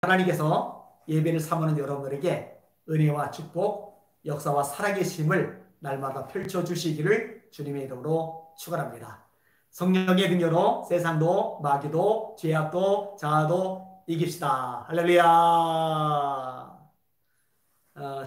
하나님께서 예배를 사모하는 여러분들에게 은혜와 축복, 역사와 살아계심을 날마다 펼쳐주시기를 주님의 이름으로 축원합니다. 성령의 능력으로 세상도 마귀도 죄악도 자아도 이깁시다. 할렐루야.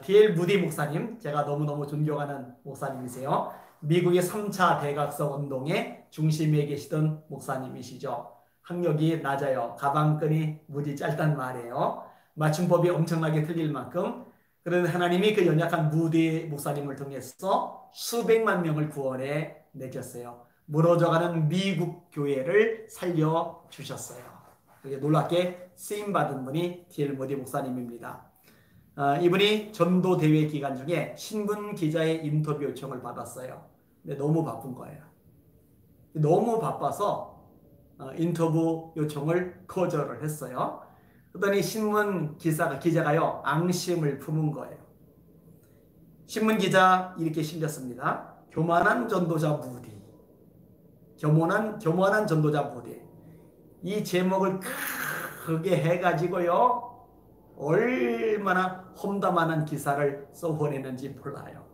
D.L. 무디 목사님, 제가 너무너무 존경하는 목사님이세요. 미국의 3차 대각성 운동의 중심에 계시던 목사님이시죠. 학력이 낮아요. 가방끈이 무지 짧단 말이에요. 맞춤법이 엄청나게 틀릴 만큼. 그런데 하나님이 그 연약한 무디 목사님을 통해서 수백만 명을 구원해 내셨어요. 무너져가는 미국 교회를 살려주셨어요. 그게 놀랍게 쓰임받은 분이 D.L. 무디 목사님입니다. 이분이 전도대회 기간 중에 신문 기자의 인터뷰 요청을 받았어요. 근데 너무 바쁜 거예요. 너무 바빠서 인터뷰 요청을 거절을 했어요. 그러더니 신문 기자가요, 앙심을 품은 거예요. 신문 기자 이렇게 실렸습니다. 교만한 전도자 무디. 교만한 전도자 무디. 이 제목을 크게 해가지고요, 얼마나 험담하는 기사를 써보냈는지 몰라요.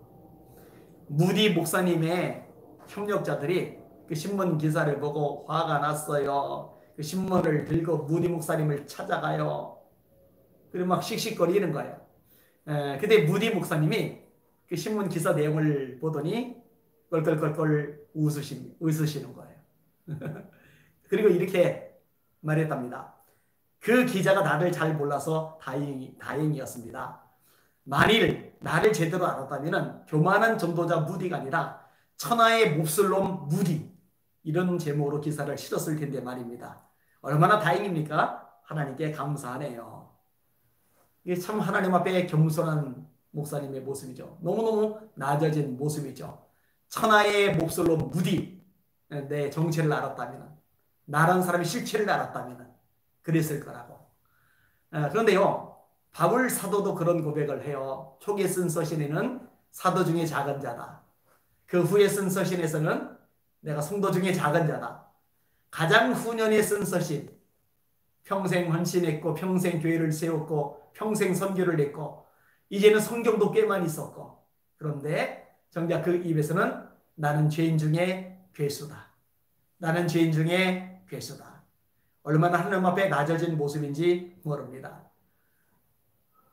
무디 목사님의 협력자들이 그 신문 기사를 보고 화가 났어요. 그 신문을 들고 무디 목사님을 찾아가요. 그리고 막 씩씩거리는 거예요. 근데 무디 목사님이 그 신문 기사 내용을 보더니 껄껄껄껄 웃으시는 거예요. 그리고 이렇게 말했답니다. 그 기자가 나를 잘 몰라서 다행이었습니다. 만일 나를 제대로 알았다면 교만한 전도자 무디가 아니라 천하의 몹쓸놈 무디, 이런 제목으로 기사를 실었을 텐데 말입니다. 얼마나 다행입니까? 하나님께 감사하네요. 이게 참 하나님 앞에 겸손한 목사님의 모습이죠. 너무너무 낮아진 모습이죠. 천하의 몹쓸놈 무디, 내 정체를 알았다면, 나라는 사람의 실체를 알았다면 그랬을 거라고. 그런데요, 바울 사도도 그런 고백을 해요. 초기에 쓴 서신에는 사도 중에 작은 자다. 그 후에 쓴 서신에서는 내가 성도 중에 작은 자다. 가장 후년에 쓴 서신, 평생 헌신했고 평생 교회를 세웠고 평생 선교를 했고 이제는 성경도 꽤 많이 썼고, 그런데 정작 그 입에서는 나는 죄인 중에 괴수다. 나는 죄인 중에 괴수다. 얼마나 하나님 앞에 낮아진 모습인지 모릅니다.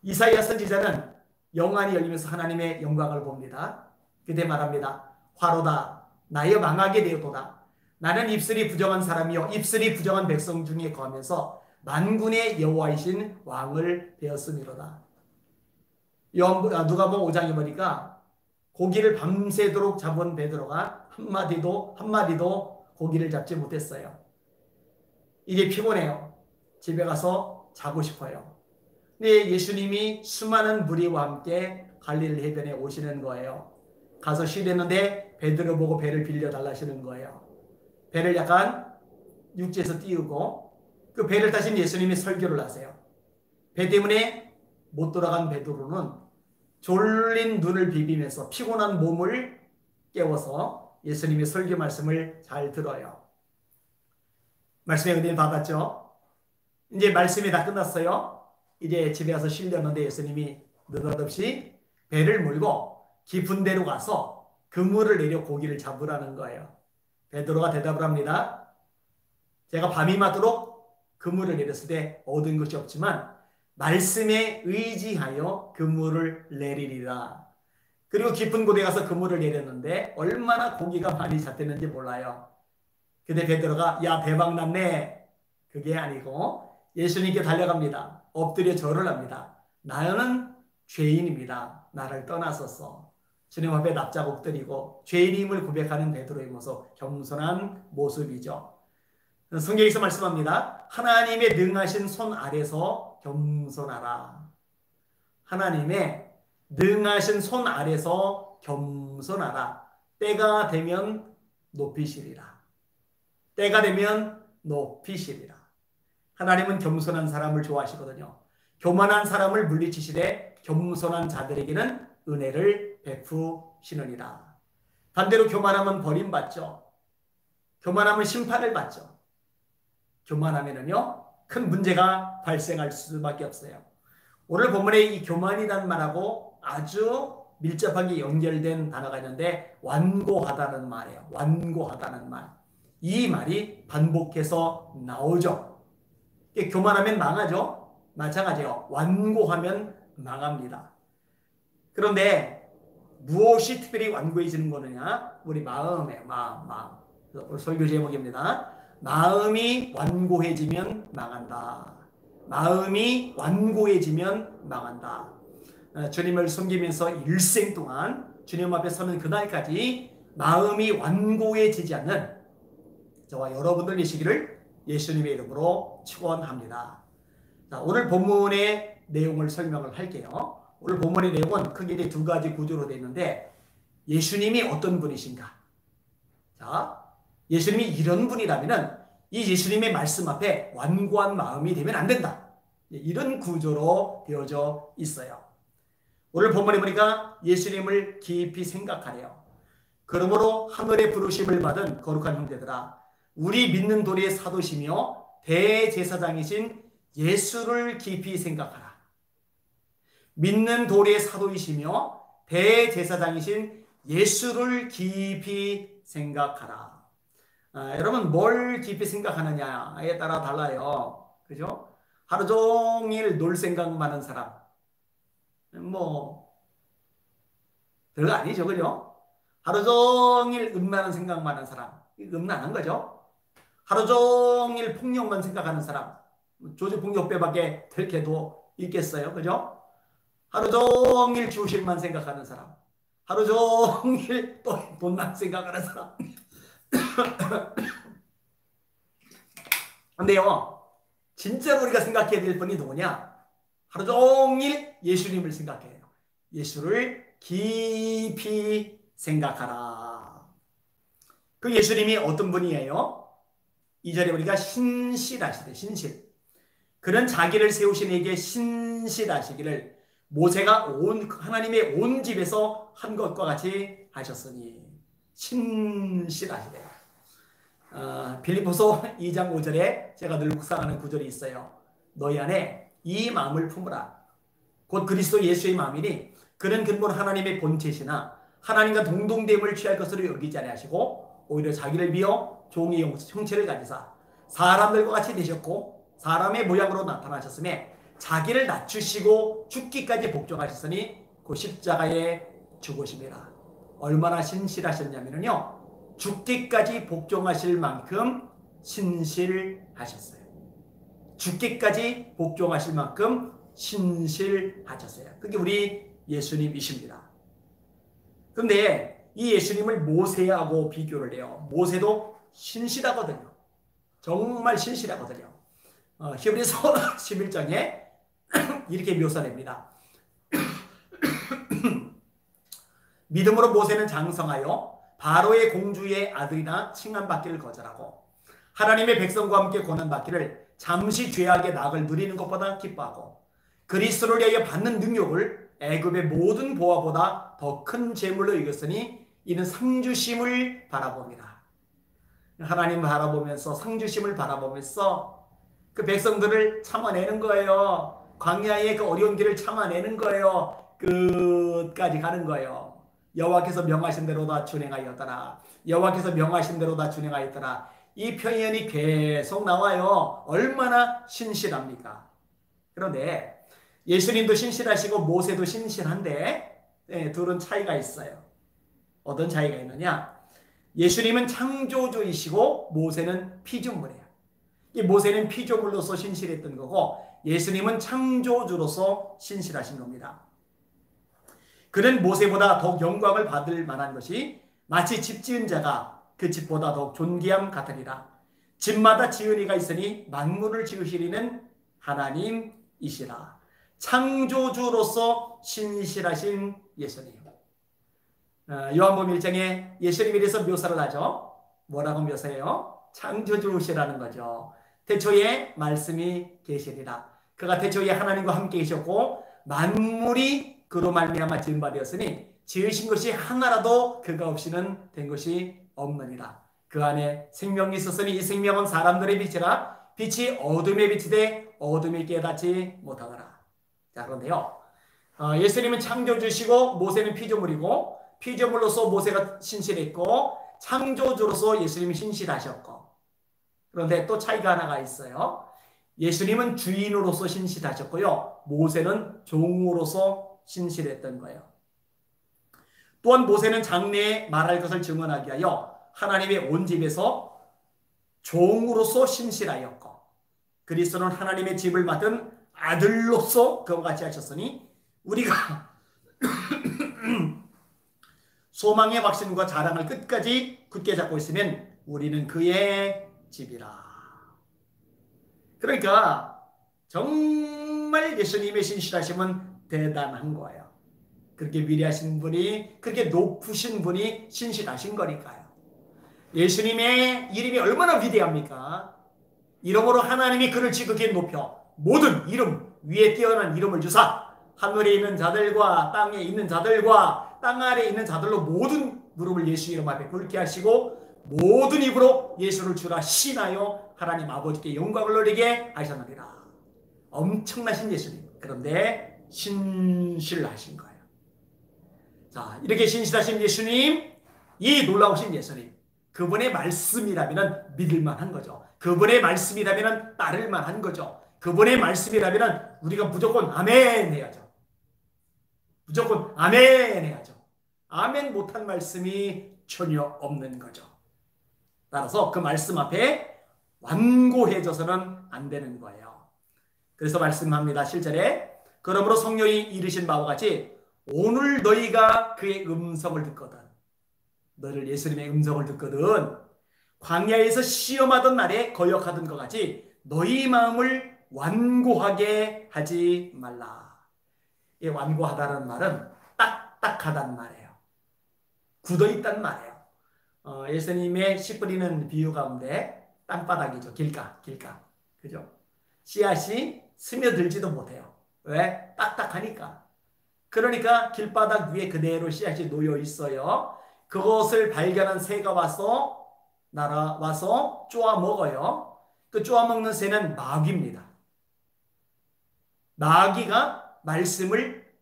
이사야 선지자는 영안이 열리면서 하나님의 영광을 봅니다. 그때 말합니다. 화로다, 나여 망하게 되었도다. 나는 입술이 부정한 사람이요 입술이 부정한 백성 중에 거하면서 만군의 여호와이신 왕을 되었음이로다. 누가복음 5장에 보니까 고기를 밤새도록 잡은 베드로가 한마디도 고기를 잡지 못했어요. 이제 피곤해요. 집에 가서 자고 싶어요. 근데 예수님이 수많은 무리와 함께 갈릴리 해변에 오시는 거예요. 가서 쉬려는데 베드로 보고 배를 빌려달라 하시는 거예요. 배를 약간 육지에서 띄우고 그 배를 타신 예수님이 설교를 하세요. 배 때문에 못 돌아간 베드로는 졸린 눈을 비비면서 피곤한 몸을 깨워서 예수님의 설교 말씀을 잘 들어요. 말씀의 은혜를 받았죠. 이제 말씀이 다 끝났어요. 이제 집에 가서 쉬려는데 예수님이 느닷없이 배를 몰고 깊은 데로 가서 그물을 내려 고기를 잡으라는 거예요. 베드로가 대답을 합니다. 제가 밤이 맞도록 그물을 내렸을 때 얻은 것이 없지만 말씀에 의지하여 그물을 내리리라. 그리고 깊은 곳에 가서 그물을 내렸는데 얼마나 고기가 많이 잡혔는지 몰라요. 근데 베드로가 야 대박 났네. 그게 아니고 예수님께 달려갑니다. 엎드려 절을 합니다. 나는 죄인입니다. 나를 떠나소서. 주님 앞에 납작 엎드리고 죄인임을 고백하는 베드로의 모습, 겸손한 모습이죠. 성경에서 말씀합니다. 하나님의 능하신 손 아래서 겸손하라. 하나님의 능하신 손 아래서 겸손하라. 때가 되면 높이시리라. 때가 되면 높이시리라. 하나님은 겸손한 사람을 좋아하시거든요. 교만한 사람을 물리치시되 겸손한 자들에게는 은혜를 베푸시느니라. 반대로 교만하면 버림받죠. 교만하면 심판을 받죠. 교만하면은요, 큰 문제가 발생할 수밖에 없어요. 오늘 본문의 이 교만이라는 말하고 아주 밀접하게 연결된 단어가 있는데 완고하다는 말이에요. 완고하다는 말. 이 말이 반복해서 나오죠. 교만하면 망하죠. 마찬가지예요. 완고하면 망합니다. 그런데 무엇이 특별히 완고해지는 거느냐? 우리 마음이에요. 마음. 오늘 설교 제목입니다. 마음이 완고해지면 망한다. 마음이 완고해지면 망한다. 주님을 섬기면서 일생 동안 주님 앞에 서는 그날까지 마음이 완고해지지 않는 저와 여러분들 되시기를 예수님의 이름으로 축원합니다. 자, 오늘 본문의 내용을 설명을 할게요. 오늘 본문의 내용은 크게 두 가지 구조로 되어 있는데 예수님이 어떤 분이신가? 자, 예수님이 이런 분이라면 이 예수님의 말씀 앞에 완고한 마음이 되면 안 된다. 이런 구조로 되어져 있어요. 오늘 본문에 보니까 예수님을 깊이 생각하래요. 그러므로 하늘의 부르심을 받은 거룩한 형제들아, 우리 믿는 도리의 사도시며 대제사장이신 예수를 깊이 생각하라. 믿는 도리의 사도이시며 대제사장이신 예수를 깊이 생각하라. 여러분 뭘 깊이 생각하느냐에 따라 달라요. 그죠? 하루 종일 놀 생각만 하는 사람. 별거 아니죠. 그죠? 하루 종일 음란한 생각만 하는 사람. 음란한 거죠. 하루 종일 폭력만 생각하는 사람. 조직폭력배밖에 될 게도 있겠어요. 그죠? 하루 종일 주실만 생각하는 사람. 하루 종일 또 돈만 생각하는 사람. 근데요, 진짜로 우리가 생각해야 될 분이 누구냐? 하루 종일 예수님을 생각해요. 예수를 깊이 생각하라. 그 예수님이 어떤 분이에요? 2절에 우리가 신실하시대. 신실. 그는 자기를 세우신 이에게 신실하시기를 모세가 하나님의 온 집에서 한 것과 같이 하셨으니. 신실하시대요. 빌립보서 2장 5절에 제가 늘 묵상하는 구절이 있어요. 너희 안에 이 마음을 품으라. 곧 그리스도 예수의 마음이니 그는 근본 하나님의 본체시나 하나님과 동등됨을 취할 것으로 여기지 아니하시고 오히려 자기를 비어 종의 형체를 가지사 사람들과 같이 되셨고 사람의 모양으로 나타나셨음에 자기를 낮추시고 죽기까지 복종하셨으니 그 십자가에 죽으심이라. 얼마나 신실하셨냐면요, 죽기까지 복종하실 만큼 신실하셨어요. 죽기까지 복종하실 만큼 신실하셨어요. 그게 우리 예수님이십니다. 그런데 이 예수님을 모세하고 비교를 해요. 모세도 신실하거든요. 정말 신실하거든요. 히브리서 11장에 이렇게 묘사됩니다. 믿음으로 모세는 장성하여 바로의 공주의 아들이나 칭함받기를 거절하고 하나님의 백성과 함께 고난받기를 잠시 죄악의 낙을 누리는 것보다 기뻐하고 그리스도를 위하여 받는 능력을 애굽의 모든 보화보다 더 큰 재물로 여겼으니 이는 상주심을 바라봅니다. 하나님 바라보면서 상주심을 바라보면서 그 백성들을 참아내는 거예요. 광야의 그 어려운 길을 참아내는 거예요. 끝까지 가는 거예요. 여호와께서 명하신 대로 다 준행하였더라. 여호와께서 명하신 대로 다 준행하였더라. 이 표현이 계속 나와요. 얼마나 신실합니까? 그런데 예수님도 신실하시고 모세도 신실한데 둘은 차이가 있어요. 어떤 차이가 있느냐? 예수님은 창조주이시고 모세는 피조물이에요. 이 모세는 피조물로서 신실했던 거고 예수님은 창조주로서 신실하신 겁니다. 그는 모세보다 더욱 영광을 받을 만한 것이 마치 집 지은 자가 그 집보다 더욱 존귀함 같으리라. 집마다 지은 이가 있으니 만물을 지으시리는 하나님이시라. 창조주로서 신실하신 예수님. 요한복음 1장에 예수님에 대해서 묘사를 하죠. 뭐라고 묘사해요? 창조주시라는 거죠. 태초에 말씀이 계시리라. 그가 태초에 하나님과 함께 계셨고 만물이 그로 말미암아 지은 바 되었으니 지으신 것이 하나라도 그가 없이는 된 것이 없느니라. 그 안에 생명이 있었으니 이 생명은 사람들의 빛이라. 빛이 어둠에 비치되 어둠이 깨닫지 못하더라. 자, 그런데요. 예수님은 창조주시고 모세는 피조물이고 피조물로서 모세가 신실했고 창조주로서 예수님이 신실하셨고 그런데 또 차이가 하나가 있어요. 예수님은 주인으로서 신실하셨고요. 모세는 종으로서 신실했던 거예요. 또한 모세는 장래에 말할 것을 증언하기 위하여 하나님의 온 집에서 종으로서 신실하였고 그리스도는 하나님의 집을 맡은 아들로서 그와 같이 하셨으니 우리가 소망의 확신과 자랑을 끝까지 굳게 잡고 있으면 우리는 그의 집이라. 그러니까 정말 예수님의 신실하심은 대단한 거예요. 그렇게 위대하신 분이, 그렇게 높으신 분이 신실하신 거니까요. 예수님의 이름이 얼마나 위대합니까? 이름으로 하나님이 그를 지극히 높여 모든 이름 위에 뛰어난 이름을 주사 하늘에 있는 자들과 땅에 있는 자들과 땅 아래에 있는 자들로 모든 무릎을 예수 이름 앞에 꿇게 하시고 모든 입으로 예수를 주라 신하여 하나님 아버지께 영광을 돌리게 하셨느니라. 엄청나신 예수님. 그런데 신실하신 거예요. 자, 이렇게 신실하신 예수님, 이 놀라우신 예수님, 그분의 말씀이라면 믿을만한 거죠. 그분의 말씀이라면 따를만한 거죠. 그분의 말씀이라면 우리가 무조건 아멘 해야죠. 무조건 아멘 해야죠. 아멘 못한 말씀이 전혀 없는 거죠. 따라서 그 말씀 앞에 완고해져서는 안 되는 거예요. 그래서 말씀합니다. 7절에 그러므로 성령이 이르신 바와 같이 오늘 너희가 그의 음성을 듣거든, 너를 예수님의 음성을 듣거든 광야에서 시험하던 날에 거역하던 것 같이 너희 마음을 완고하게 하지 말라. 이 완고하다는 말은 딱딱하다는 말이에요. 굳어있다는 말이에요. 예수님의 씨 뿌리는 비유 가운데 땅바닥이죠. 길가. 그죠? 씨앗이 스며들지도 못해요. 왜? 딱딱하니까. 그러니까 길바닥 위에 그대로 씨앗이 놓여 있어요. 그것을 발견한 새가 와서 날아와서 쪼아 먹어요. 그 쪼아 먹는 새는 마귀입니다. 마귀가 말씀을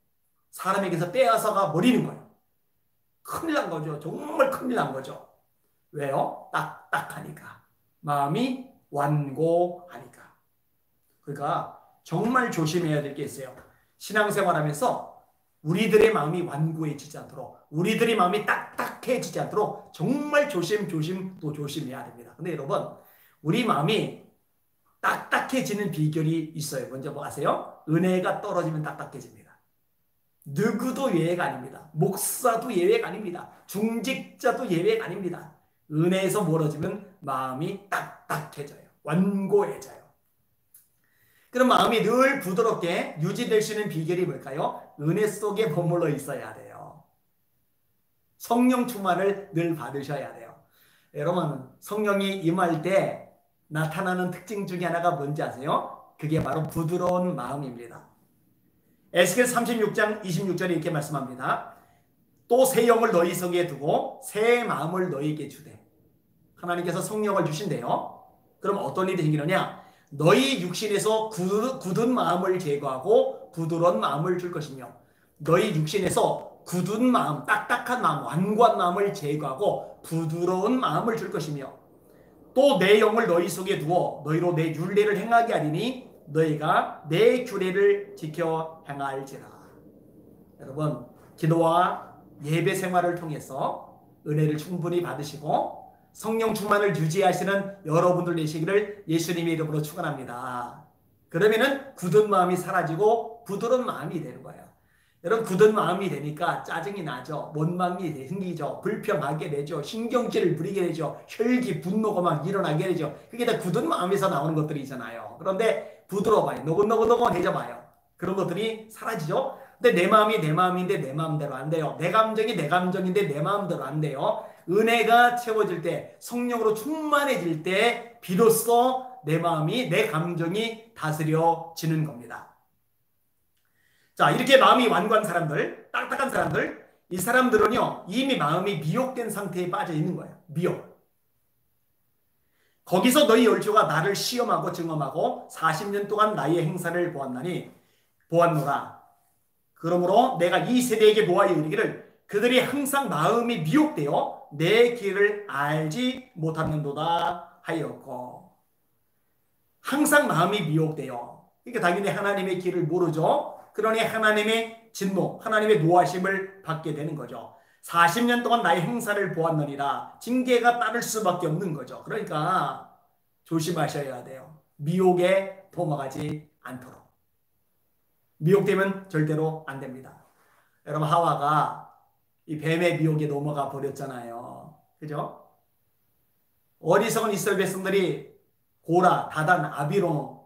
사람에게서 빼앗아가 버리는 거예요. 큰일 난 거죠. 정말 큰일 난 거죠. 왜요? 딱딱하니까. 마음이 완고하니까. 그러니까 정말 조심해야 될 게 있어요. 신앙생활하면서 우리들의 마음이 완고해지지 않도록, 우리들의 마음이 딱딱해지지 않도록 정말 조심 또 조심해야 됩니다. 근데 여러분, 우리 마음이 딱딱해지는 비결이 있어요. 먼저 뭐 아세요? 은혜가 떨어지면 딱딱해집니다. 누구도 예외가 아닙니다. 목사도 예외가 아닙니다. 중직자도 예외가 아닙니다. 은혜에서 멀어지면 마음이 딱딱해져요. 완고해져요. 그럼 마음이 늘 부드럽게 유지될 수 있는 비결이 뭘까요? 은혜 속에 머물러 있어야 돼요. 성령 충만을 늘 받으셔야 돼요. 여러분, 성령이 임할 때 나타나는 특징 중에 하나가 뭔지 아세요? 그게 바로 부드러운 마음입니다. 에스겔 36장 26절에 이렇게 말씀합니다. 또 새 영을 너희 속에 두고 새 마음을 너희에게 주되. 하나님께서 성령을 주신대요. 그럼 어떤 일이 생기느냐? 너희 육신에서 굳은 마음을 제거하고 부드러운 마음을 줄 것이며 너희 육신에서 굳은 마음, 딱딱한 마음, 완고한 마음을 제거하고 부드러운 마음을 줄 것이며 또 내 영을 너희 속에 두어 너희로 내 율례를 행하게 하리니 너희가 내 규례를 지켜 행할지라. 여러분, 기도와 예배 생활을 통해서 은혜를 충분히 받으시고 성령 충만을 유지하시는 여러분들 되시기를 예수님의 이름으로 축원합니다. 그러면은 굳은 마음이 사라지고 부드러운 마음이 되는 거예요. 여러분, 굳은 마음이 되니까 짜증이 나죠. 원망이 생기죠. 불평하게 되죠. 신경질을 부리게 되죠. 혈기, 분노가 막 일어나게 되죠. 그게 다 굳은 마음에서 나오는 것들이잖아요. 그런데 부드러워봐요. 노곤노곤해져 봐요. 그런 것들이 사라지죠. 근데 내 마음이 내 마음인데 내 마음대로 안 돼요. 내 감정이 내 감정인데 내 마음대로 안 돼요. 은혜가 채워질 때, 성령으로 충만해질 때 비로소 내 마음이, 내 감정이 다스려지는 겁니다. 자, 이렇게 마음이 완고한 사람들, 딱딱한 사람들, 이 사람들은요 이미 마음이 미혹된 상태에 빠져 있는 거예요. 미혹. 거기서 너희 열조가 나를 시험하고 증험하고 40년 동안 나의 행사를 보았노라. 그러므로 내가 이 세대에게 노하여 이르기를 그들이 항상 마음이 미혹되어 내 길을 알지 못하는도다 하였고. 항상 마음이 미혹되어. 그러니까 당연히 하나님의 길을 모르죠. 그러니 하나님의 진노, 하나님의 노하심을 받게 되는 거죠. 40년 동안 나의 행사를 보았느니라. 징계가 따를 수밖에 없는 거죠. 그러니까 조심하셔야 돼요. 미혹에 넘어가지 않도록. 미혹되면 절대로 안 됩니다. 여러분, 하와가 이 뱀의 미혹에 넘어가 버렸잖아요. 그죠? 어리석은 이스라엘 백성들이 고라, 다단, 아비론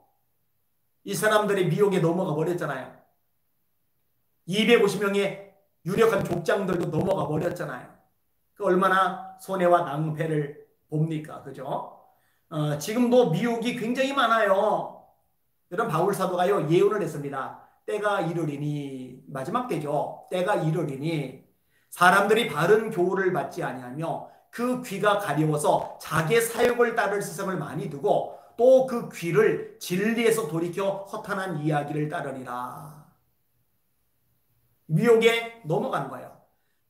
이 사람들이 미혹에 넘어가 버렸잖아요. 250명의 유력한 족장들도 넘어가 버렸잖아요. 그 얼마나 손해와 낭패를 봅니까? 그죠? 지금도 미혹이 굉장히 많아요. 여러분, 바울 사도가요 예언을 했습니다. 때가 이르리니, 마지막 때죠. 때가 이르리니 사람들이 바른 교훈을 받지 아니하며 그 귀가 가려워서 자기의 사욕을 따를 세상을 많이 두고 또 그 귀를 진리에서 돌이켜 허탄한 이야기를 따르리라. 미혹에 넘어가는 거예요.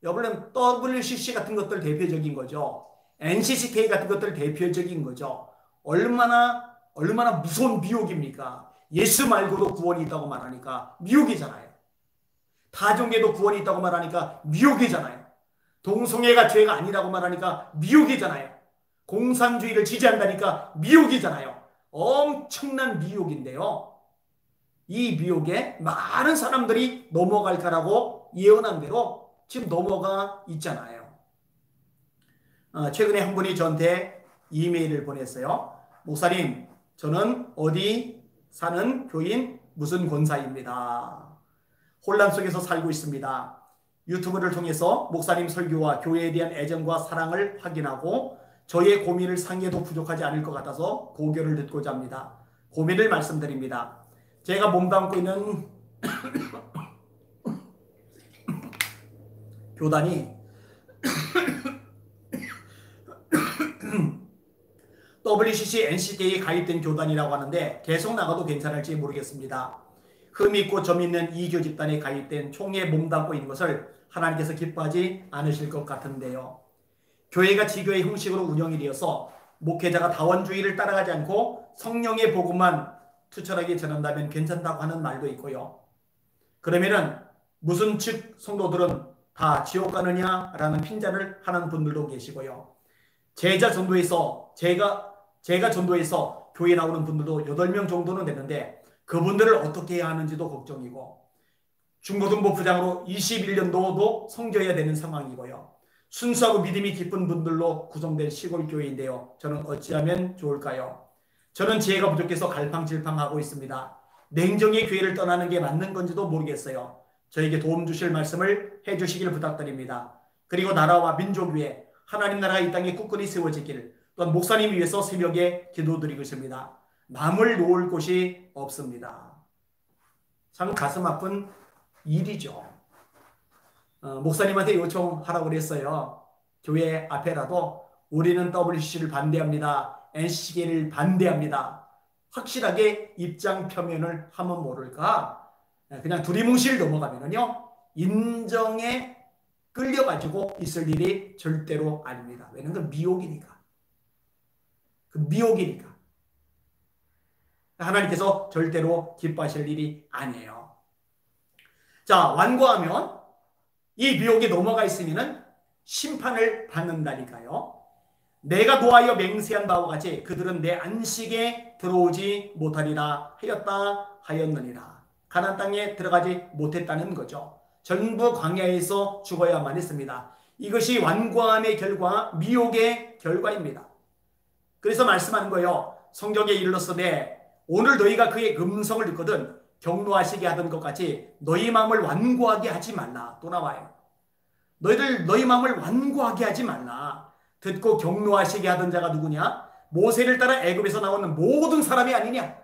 여러분, WCC 같은 것들 대표적인 거죠. NCCK 같은 것들 대표적인 거죠. 얼마나 무서운 미혹입니까? 예수 말고도 구원이 있다고 말하니까 미혹이잖아요. 다종계도 구원이 있다고 말하니까 미혹이잖아요. 동성애가 죄가 아니라고 말하니까 미혹이잖아요. 공산주의를 지지한다니까 미혹이잖아요. 엄청난 미혹인데요. 이 미혹에 많은 사람들이 넘어갈 거라고 예언한 대로 지금 넘어가 있잖아요. 최근에 한 분이 저한테 이메일을 보냈어요. 목사님, 저는 어디 사는 교인 무슨 권사입니다. 혼란 속에서 살고 있습니다. 유튜브를 통해서 목사님 설교와 교회에 대한 애정과 사랑을 확인하고 저의 고민을 상의해도 부족하지 않을 것 같아서 고교를 듣고자 합니다. 고민을 말씀드립니다. 제가 몸담고 있는 교단이 WCC, NCK에 가입된 교단이라고 하는데 계속 나가도 괜찮을지 모르겠습니다. 흠 있고 점 있는 이교 집단에 가입된 총회에 몸담고 있는 것을 하나님께서 기뻐하지 않으실 것 같은데요. 교회가 지교의 형식으로 운영이 되어서 목회자가 다원주의를 따라가지 않고 성령의 복음만 투철하게 전한다면 괜찮다고 하는 말도 있고요. 그러면은 무슨 측 성도들은 다 지옥 가느냐라는 핀잔을 하는 분들도 계시고요. 제가 전도해서 교회 나오는 분들도 8명 정도는 되는데 그분들을 어떻게 해야 하는지도 걱정이고, 중고등부 부장으로 21년도도 섬겨야 되는 상황이고요. 순수하고 믿음이 깊은 분들로 구성된 시골 교회인데요. 저는 어찌하면 좋을까요? 저는 지혜가 부족해서 갈팡질팡하고 있습니다. 냉정히 교회를 떠나는 게 맞는 건지도 모르겠어요. 저에게 도움 주실 말씀을 해주시길 부탁드립니다. 그리고 나라와 민족 위에 하나님 나라가 이 땅에 굳건히 세워지길, 또한 목사님 위해서 새벽에 기도드리고 있습니다. 마음을 놓을 곳이 없습니다. 참 가슴 아픈 일이죠. 목사님한테 요청하라고 그랬어요. 교회 앞에라도 우리는 WCC를 반대합니다. NCK를 반대합니다. 확실하게 입장 표명을 하면 모를까? 그냥 두리뭉실 넘어가면요 인정에 끌려가지고 있을 일이 절대로 아닙니다. 왜냐하면 그 미혹이니까. 그 미혹이니까. 하나님께서 절대로 기뻐하실 일이 아니에요. 자, 완고하면 이 미혹에 넘어가 있으면 심판을 받는다니까요. 내가 노하여 맹세한 바와 같이 그들은 내 안식에 들어오지 못하리라 하였느니라. 가나안 땅에 들어가지 못했다는 거죠. 전부 광야에서 죽어야만 했습니다. 이것이 완고함의 결과, 미혹의 결과입니다. 그래서 말씀하는 거예요. 성경에 이르렀으되 오늘 너희가 그의 음성을 듣거든 경노하시게 하던 것 같이 너희 마음을 완고하게 하지 말라. 또 나와요. 너희 마음을 완고하게 하지 말라. 듣고 경노하시게 하던 자가 누구냐? 모세를 따라 애굽에서 나오는 모든 사람이 아니냐?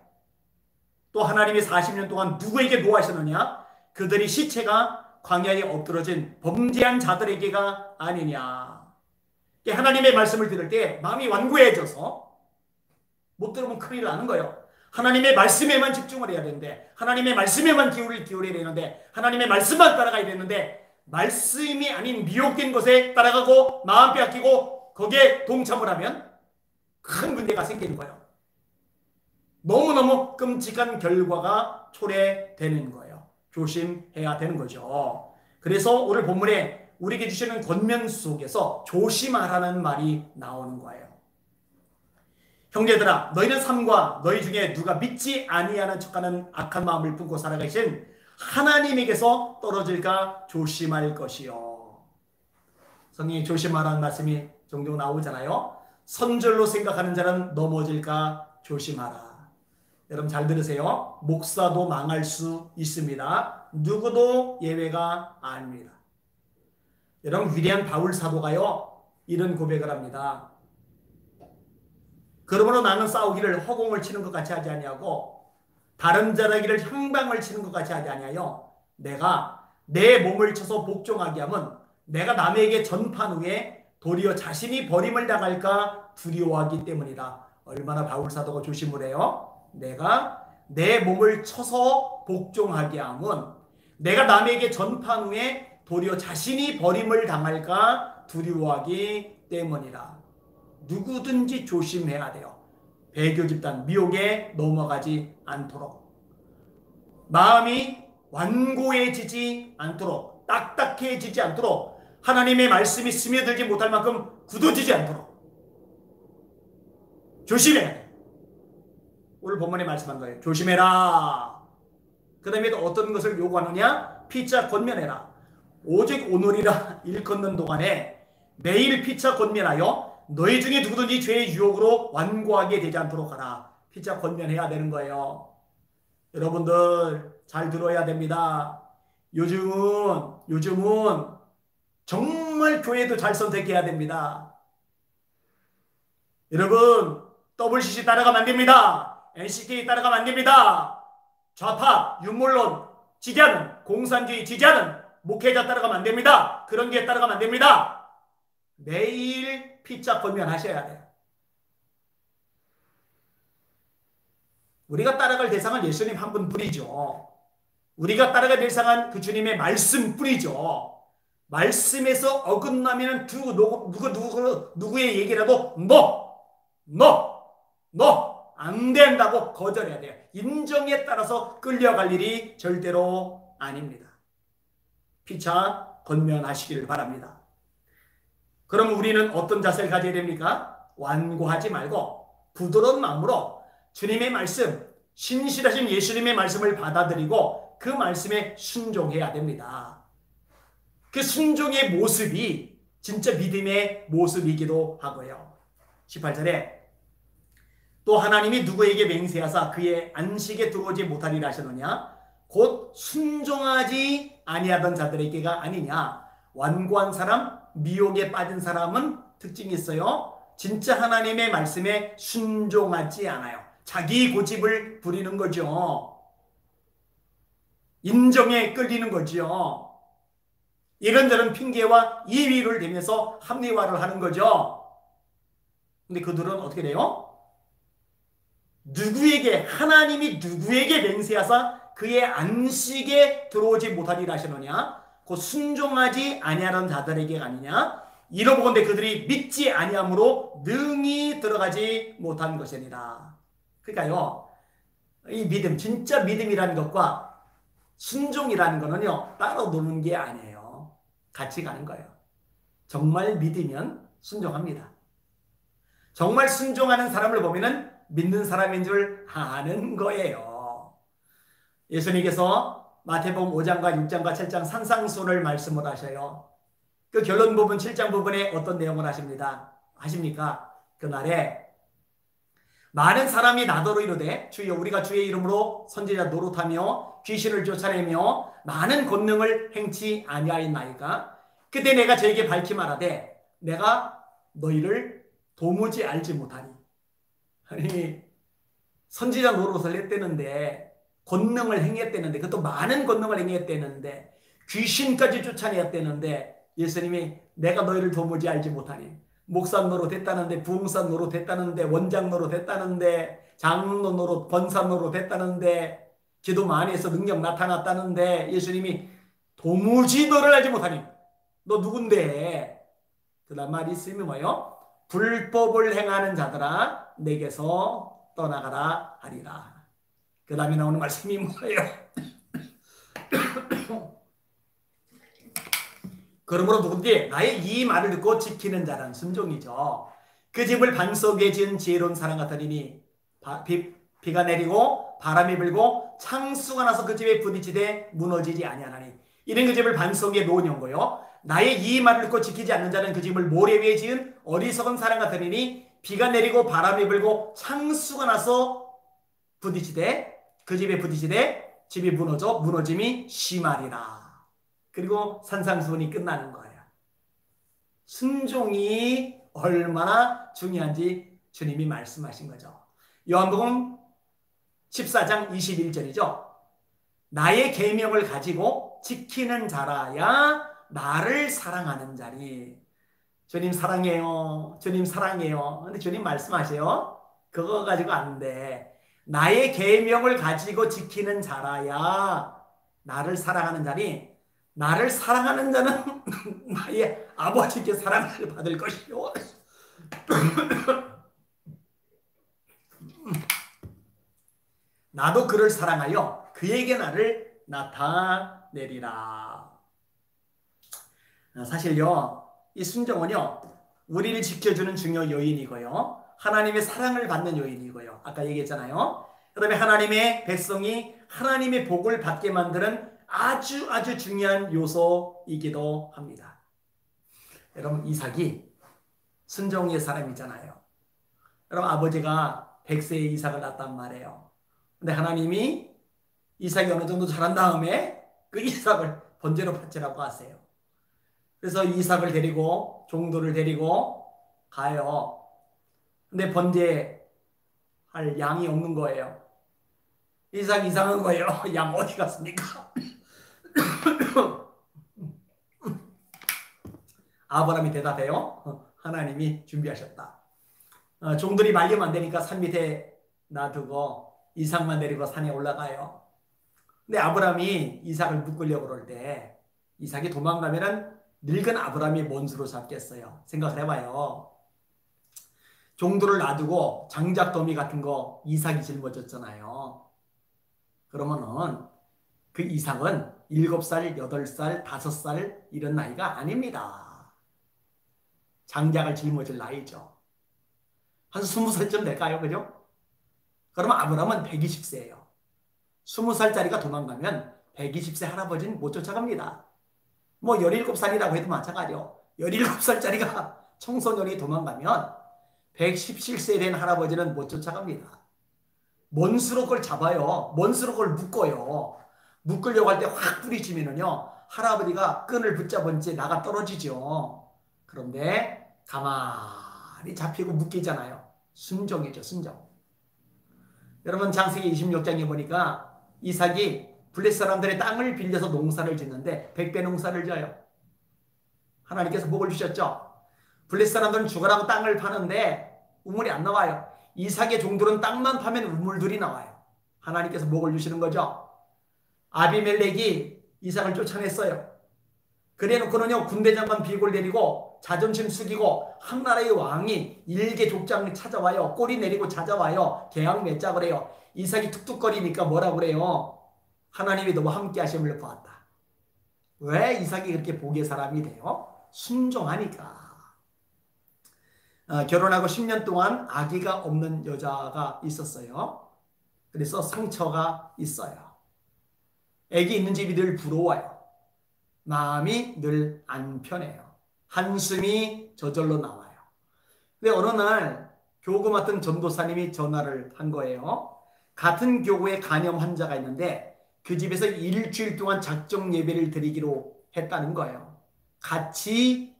또 하나님이 40년 동안 누구에게 노하셨느냐? 그들이 시체가 광야에 엎드러진 범죄한 자들에게가 아니냐? 하나님의 말씀을 들을 때 마음이 완고해져서 못 들으면 큰일 나는 거예요. 하나님의 말씀에만 집중을 해야 되는데, 하나님의 말씀에만 기울여야 되는데, 하나님의 말씀만 따라가야 되는데, 말씀이 아닌 미혹된 것에 따라가고 마음 빼앗기고 거기에 동참을 하면 큰 문제가 생기는 거예요. 너무너무 끔찍한 결과가 초래되는 거예요. 조심해야 되는 거죠. 그래서 오늘 본문에 우리에게 주시는 권면 속에서 조심하라는 말이 나오는 거예요. 형제들아, 너희는 삼가 너희 중에 누가 믿지 아니하는 척하는 악한 마음을 품고 살아가신 하나님에게서 떨어질까 조심할 것이요. 성경에 조심하라는 말씀이 종종 나오잖아요. 선절로 생각하는 자는 넘어질까 조심하라. 여러분 잘 들으세요. 목사도 망할 수 있습니다. 누구도 예외가 아닙니다. 여러분 위대한 바울 사도가요 이런 고백을 합니다. 그러므로 나는 싸우기를 허공을 치는 것 같이 하지 아니하고 다른 자라기를 향방을 치는 것 같이 하지 아니하여 내가 내 몸을 쳐서 복종하게 하면 내가 남에게 전판 후에 도리어 자신이 버림을 당할까 두려워하기 때문이다. 얼마나 바울 사도가 조심을 해요. 내가 내 몸을 쳐서 복종하게 하면 내가 남에게 전판 후에 도리어 자신이 버림을 당할까 두려워하기 때문이다. 누구든지 조심해야 돼요. 배교 집단 미혹에 넘어가지 않도록, 마음이 완고해지지 않도록, 딱딱해지지 않도록, 하나님의 말씀이 스며들지 못할 만큼 굳어지지 않도록 조심해야 돼요. 오늘 본문에 말씀한 거예요. 조심해라. 그 다음에 어떤 것을 요구하느냐? 피차 권면해라. 오직 오늘이라 일컫는 동안에 매일 피차 권면하여 너희 중에 누구든지 죄의 유혹으로 완고하게 되지 않도록 하라. 피차 권면해야 되는 거예요. 여러분들 잘 들어야 됩니다. 요즘은 정말 교회도 잘 선택해야 됩니다. 여러분 WCC 따라가면 안 됩니다. NCK 따라가면 안 됩니다. 좌파, 윤물론 지지하는, 공산주의 지지하는 목회자 따라가면 안 됩니다. 그런 게 따라가면 안 됩니다. 매일 피차 권면하셔야 돼요. 우리가 따라갈 대상은 예수님 한 분뿐이죠. 우리가 따라갈 대상은 그 주님의 말씀뿐이죠. 말씀에서 어긋나면 누구의 얘기라도 안 된다고 거절해야 돼요. 인정에 따라서 끌려갈 일이 절대로 아닙니다. 피차 권면하시기를 바랍니다. 그럼 우리는 어떤 자세를 가져야 됩니까? 완고하지 말고 부드러운 마음으로 주님의 말씀, 신실하신 예수님의 말씀을 받아들이고 그 말씀에 순종해야 됩니다. 그 순종의 모습이 진짜 믿음의 모습이기도 하고요. 18절에 또 하나님이 누구에게 맹세하사 그의 안식에 들어오지 못하리라 하셨느냐? 곧 순종하지 아니하던 자들에게가 아니냐? 완고한 사람, 미혹에 빠진 사람은 특징이 있어요. 진짜 하나님의 말씀에 순종하지 않아요. 자기 고집을 부리는 거죠. 인정에 끌리는 거죠. 이런저런 핑계와 이의를 대면서 합리화를 하는 거죠. 근데 그들은 어떻게 돼요? 하나님이 누구에게 맹세하사 그의 안식에 들어오지 못하리라 하시느냐? 곧 순종하지 아니하는 자들에게 아니냐? 이러보건대 그들이 믿지 아니함으로 능히 들어가지 못한 것이니라. 그러니까요, 이 믿음, 진짜 믿음이라는 것과 순종이라는 거는요, 따로 노는 게 아니에요. 같이 가는 거예요. 정말 믿으면 순종합니다. 정말 순종하는 사람을 보면은 믿는 사람인 줄 아는 거예요. 예수님께서 마태복음 5장과 6장과 7장 산상수훈을 말씀을 하셔요. 그 결론 부분 7장 부분에 어떤 내용을 하십니까? 그날에 많은 사람이 나더러 이르되 주여 우리가 주의 이름으로 선지자 노릇하며 귀신을 쫓아내며 많은 권능을 행치 아니하였나이까? 그때 내가 저에게 밝히 말하되 내가 너희를 도무지 알지 못하니. 아니, 선지자 노릇을 했다는데 권능을 행했다는데 그것도 많은 권능을 행했다는데 귀신까지 쫓아내었다는데 예수님이 내가 너희를 도무지 알지 못하니 목사 노릇 했다는데, 부흥사 노릇 했다는데, 원장 노릇 했다는데, 장로 노릇, 권사 노릇 했다는데, 기도 많이 해서 능력 나타났다는데, 예수님이 도무지 너를 알지 못하니 너 누군데? 그 다음 말이 있으면 뭐예요? 불법을 행하는 자들아 내게서 떠나가라 하리라. 그 다음에 나오는 말씀이 뭐예요? 그러므로 누군지 나의 이 말을 듣고 지키는 자는 순종이죠. 그 집을 반석에 지은 지혜로운 사람 같으니 비가 내리고 바람이 불고 창수가 나서 그 집에 부딪히되 무너지지 아니하나니 이는 그 집을 반석에 놓은 연고요. 나의 이 말을 듣고 지키지 않는 자는 그 집을 모래 위에 지은 어리석은 사람 같으니 비가 내리고 바람이 불고 창수가 나서 부딪히되 그 집에 부딪히되 집이 무너져 무너짐이 심하리라. 그리고 산상수훈이 끝나는 거예요. 순종이 얼마나 중요한지 주님이 말씀하신 거죠. 요한복음 14장 21절이죠. 나의 계명을 가지고 지키는 자라야 나를 사랑하는 자니. 주님 사랑해요. 주님 사랑해요. 근데 주님 말씀하세요. 그거 가지고 안 돼. 나의 계명을 가지고 지키는 자라야 나를 사랑하는 자니. 나를 사랑하는 자는 나의 아버지께 사랑을 받을 것이요. 나도 그를 사랑하여 그에게 나를 나타내리라. 사실요, 이 순종은요, 우리를 지켜주는 중요 요인이고요. 하나님의 사랑을 받는 요인이고요. 아까 얘기했잖아요. 그 다음에 하나님의 백성이 하나님의 복을 받게 만드는 아주 중요한 요소이기도 합니다. 여러분, 이삭이 순종의 사람이잖아요. 여러분, 아버지가 100세에 이삭을 낳았단 말이에요. 근데 하나님이 이삭이 어느 정도 자란 다음에 그 이삭을 번제로 바치라고 하세요. 그래서 이삭을 데리고 종도를 데리고 가요. 근데 번제할 양이 없는 거예요. 이삭 이상한 거예요. 양 어디 갔습니까? 아브라함이 대답해요. 하나님이 준비하셨다. 종들이 말리면 안 되니까 산 밑에 놔두고 이삭만 데리고 산에 올라가요. 근데 아브라함이 이삭을 묶으려고 그럴 때 이삭이 도망가면은 늙은 아브라함이 뭔 수로 잡겠어요? 생각을 해봐요. 종들을 놔두고 장작더미 같은 거 이삭이 짊어졌잖아요. 그러면은 그 이삭은 7살, 8살, 5살 이런 나이가 아닙니다. 장작을 짊어질 나이죠. 한 20살쯤 될까요? 그죠? 그러면 아브라함은 120세예요. 20살짜리가 도망가면 120세 할아버지는 못 쫓아갑니다. 뭐 17살이라고 해도 마찬가지요. 17살짜리가 청소년이 도망가면 117세 된 할아버지는 못 쫓아갑니다. 먼수로 그걸 잡아요. 먼수로 그걸 묶어요. 묶으려고 할 때 확 부딪히면은요, 할아버지가 끈을 붙잡은 채 나가 떨어지죠. 그런데 가만히 잡히고 묶이잖아요. 순종이죠, 순종. 여러분, 창세기 26장에 보니까 이삭이 블레셋 사람들의 땅을 빌려서 농사를 짓는데 100배 농사를 져요. 하나님께서 복을 주셨죠. 블레셋 사람들은 죽으라고 땅을 파는데 우물이 안 나와요. 이삭의 종들은 땅만 파면 우물들이 나와요. 하나님께서 복을 주시는 거죠. 아비멜렉이 이삭을 쫓아냈어요. 그래놓고는요, 군대 장관 비골 내리고 자존심 숙이고 한 나라의 왕이 일개 족장 찾아와요. 꼬리 내리고 찾아와요. 계약 맺자고 그래요. 이삭이 툭툭거리니까 뭐라고 그래요? 하나님이 너무 함께 하심을 보았다. 왜 이삭이 그렇게 복의 사람이 돼요? 순종하니까. 결혼하고 10년 동안 아기가 없는 여자가 있었어요. 그래서 상처가 있어요. 아기 있는 집이 늘 부러워요. 마음이 늘 안 편해요. 한숨이 저절로 나와요. 근데 어느 날 교구 맡은 전도사님이 전화를 한 거예요. 같은 교구에 간염 환자가 있는데 그 집에서 일주일 동안 작정 예배를 드리기로 했다는 거예요. 같이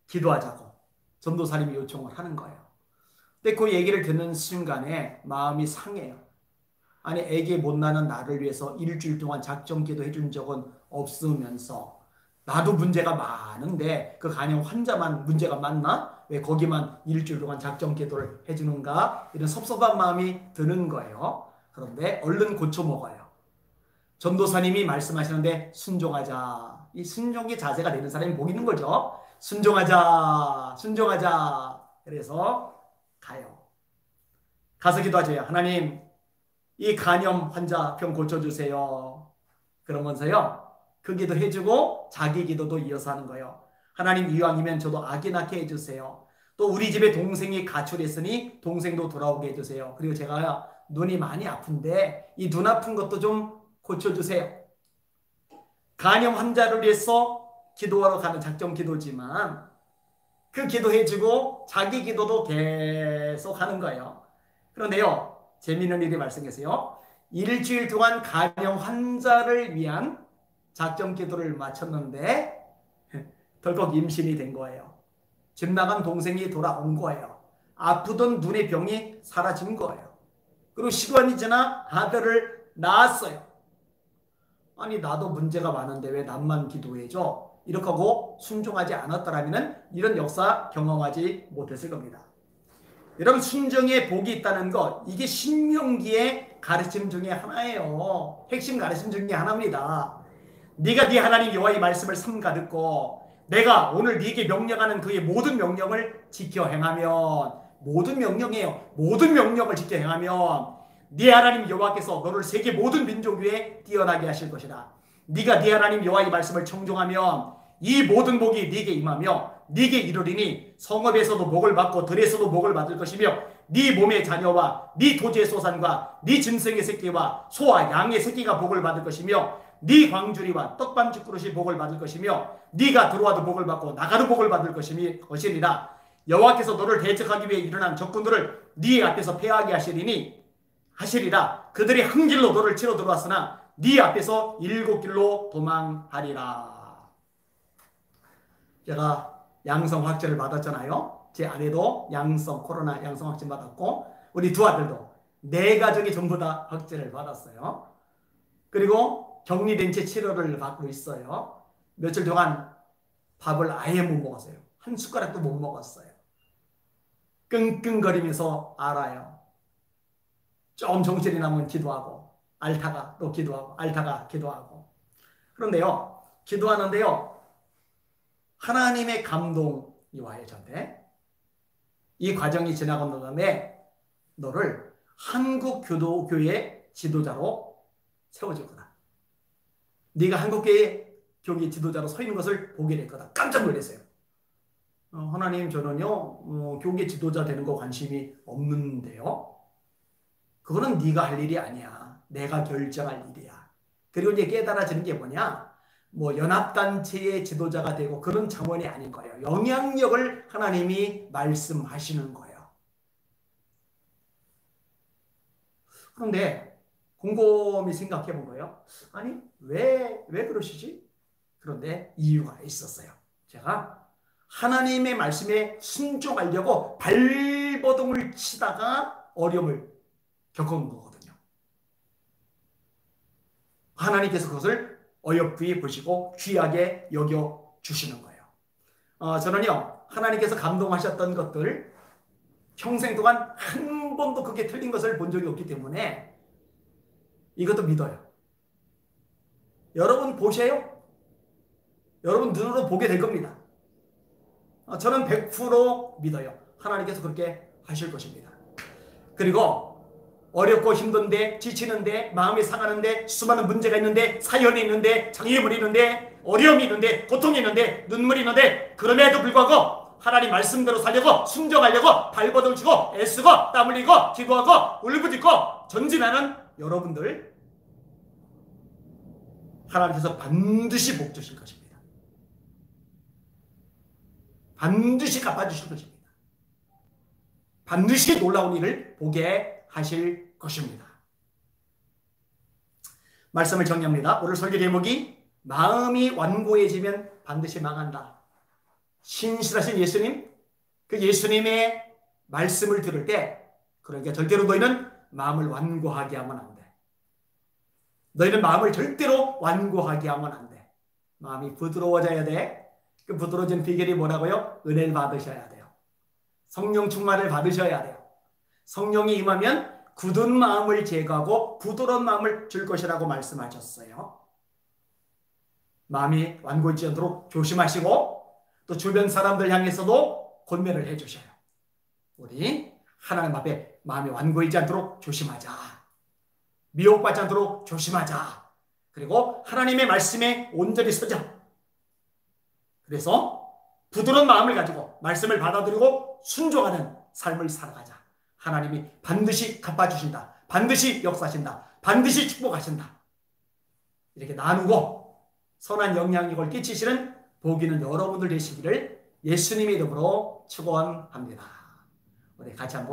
기도하자고 전도사님이 요청을 하는 거예요. 근데 그 얘기를 듣는 순간에 마음이 상해요. 아니, 애기 못 낳는 나를 위해서 일주일 동안 작정 기도 해준 적은 없으면서 나도 문제가 많은데 그 간염 환자만 문제가 많나? 왜 거기만 일주일 동안 작정 기도를 해주는가 이런 섭섭한 마음이 드는 거예요. 그런데 얼른 고쳐 먹어요. 전도사님이 말씀하시는데 순종하자. 이 순종의 자세가 되는 사람이 복 있는 거죠. 순종하자, 순종하자. 그래서 가요. 가서 기도하죠. 하나님, 이 간염 환자 병 고쳐주세요. 그러면서요, 그 기도 해주고 자기 기도도 이어서 하는 거예요. 하나님, 이왕이면 저도 아기 낳게 해주세요. 또 우리 집에 동생이 가출했으니 동생도 돌아오게 해주세요. 그리고 제가 눈이 많이 아픈데 이 눈 아픈 것도 좀 고쳐주세요. 간염 환자를 위해서 기도하러 가는 작정 기도지만 그 기도해주고 자기 기도도 계속 하는 거예요. 그런데요, 재미있는 일이 발생했어요. 일주일 동안 간염 환자를 위한 작정 기도를 마쳤는데 덜컥 임신이 된 거예요. 집 나간 동생이 돌아온 거예요. 아프던 눈의 병이 사라진 거예요. 그리고 시간이 지나 아들을 낳았어요. 아니 나도 문제가 많은데 왜 남만 기도해줘? 이렇게 하고 순종하지 않았더라면 이런 역사 경험하지 못했을 겁니다. 여러분 순종에 복이 있다는 것 이게 신명기의 가르침 중에 하나예요. 핵심 가르침 중에 하나입니다. 네가 네 하나님 여호와의 말씀을 삼가 듣고 내가 오늘 네게 명령하는 그의 모든 명령을 지켜 행하면 모든 명령이에요. 모든 명령을 지켜 행하면 네 하나님 여호와께서 너를 세계 모든 민족 위에 뛰어나게 하실 것이다. 네가 네 하나님 여호와의 말씀을 청종하면 이 모든 복이 네게 임하며 네게 이르리니 성읍에서도 복을 받고 들에서도 복을 받을 것이며 네 몸의 자녀와 네 토지의 소산과 네 짐승의 새끼와 소와 양의 새끼가 복을 받을 것이며 네 광주리와 떡반죽 그릇이 복을 받을 것이며 네가 들어와도 복을 받고 나가도 복을 받을 것이니라. 여호와께서 너를 대적하기 위해 일어난 적군들을 네 앞에서 패하게 하시리라. 그들이 한 길로 너를 치러 들어왔으나 네 앞에서 7길로 도망하리라. 제가 양성 확진을 받았잖아요. 제 아내도 코로나 양성 확진 받았고 우리 두 아들도 네 가족이 전부 다 확진을 받았어요. 그리고 격리된 채 치료를 받고 있어요. 며칠 동안 밥을 아예 못 먹었어요. 한 숟가락도 못 먹었어요. 끙끙거리면서 알아요. 좀 정신이 나면 기도하고 앓다가 또 기도하고 앓다가 기도하고. 그런데요. 기도하는데요. 하나님의 감동이 와요. 저한테. 이 과정이 지나고 난 다음에 너를 한국교도교회 지도자로 세워줄 거다. 네가 한국교회 교회 지도자로 서 있는 것을 보게 될 거다. 깜짝 놀랐어요. 하나님 저는요 교계 지도자 되는 거 관심이 없는데요. 그거는 네가 할 일이 아니야. 내가 결정할 일이야. 그리고 이제 깨달아지는 게 뭐냐? 뭐 연합단체의 지도자가 되고 그런 차원이 아닌 거예요. 영향력을 하나님이 말씀하시는 거예요. 그런데 곰곰이 생각해 본 거예요. 아니 왜 그러시지? 그런데 이유가 있었어요. 제가 하나님의 말씀에 순종하려고 발버둥을 치다가 어려움을 겪은 거거든요. 하나님께서 그것을 어여삐 보시고 귀하게 여겨주시는 거예요. 저는요 하나님께서 감동하셨던 것들 평생 동안 한 번도 그게 틀린 것을 본 적이 없기 때문에 이것도 믿어요. 여러분 보세요. 여러분 눈으로 보게 될 겁니다. 저는 100% 믿어요. 하나님께서 그렇게 하실 것입니다. 그리고 어렵고 힘든데 지치는데 마음이 상하는데 수많은 문제가 있는데 사연이 있는데 장애물이 있는데 어려움이 있는데 고통이 있는데 눈물이 있는데 그럼에도 불구하고 하나님 말씀대로 살려고 순종하려고 발버둥 치고 애쓰고 땀 흘리고 기도하고 울부짖고 전진하는 여러분들 하나님께서 반드시 복 주실 것입니다. 반드시 갚아주실 것입니다. 반드시 놀라운 일을 보게 하실 것입니다. 말씀을 정리합니다. 오늘 설교 제목이 마음이 완고해지면 반드시 망한다. 신실하신 예수님, 그 예수님의 말씀을 들을 때 그러니까 절대로 너희는 마음을 완고하게 하면 안 돼. 너희는 마음을 절대로 완고하게 하면 안 돼. 마음이 부드러워져야 돼. 그 부드러워진 비결이 뭐라고요? 은혜를 받으셔야 돼요. 성령 충만을 받으셔야 돼요. 성령이 임하면 굳은 마음을 제거하고 부드러운 마음을 줄 것이라고 말씀하셨어요. 마음이 완고하지 않도록 조심하시고 또 주변 사람들 향해서도 권면을 해주셔요. 우리 하나님 앞에 마음이 완고하지 않도록 조심하자. 미혹받지 않도록 조심하자. 그리고 하나님의 말씀에 온전히 서자. 그래서 부드러운 마음을 가지고 말씀을 받아들이고 순종하는 삶을 살아가자. 하나님이 반드시 갚아주신다. 반드시 역사하신다. 반드시 축복하신다. 이렇게 나누고 선한 영향력을 끼치시는 복 있는 여러분들 되시기를 예수님의 이름으로 축원합니다. 우리 같이 한번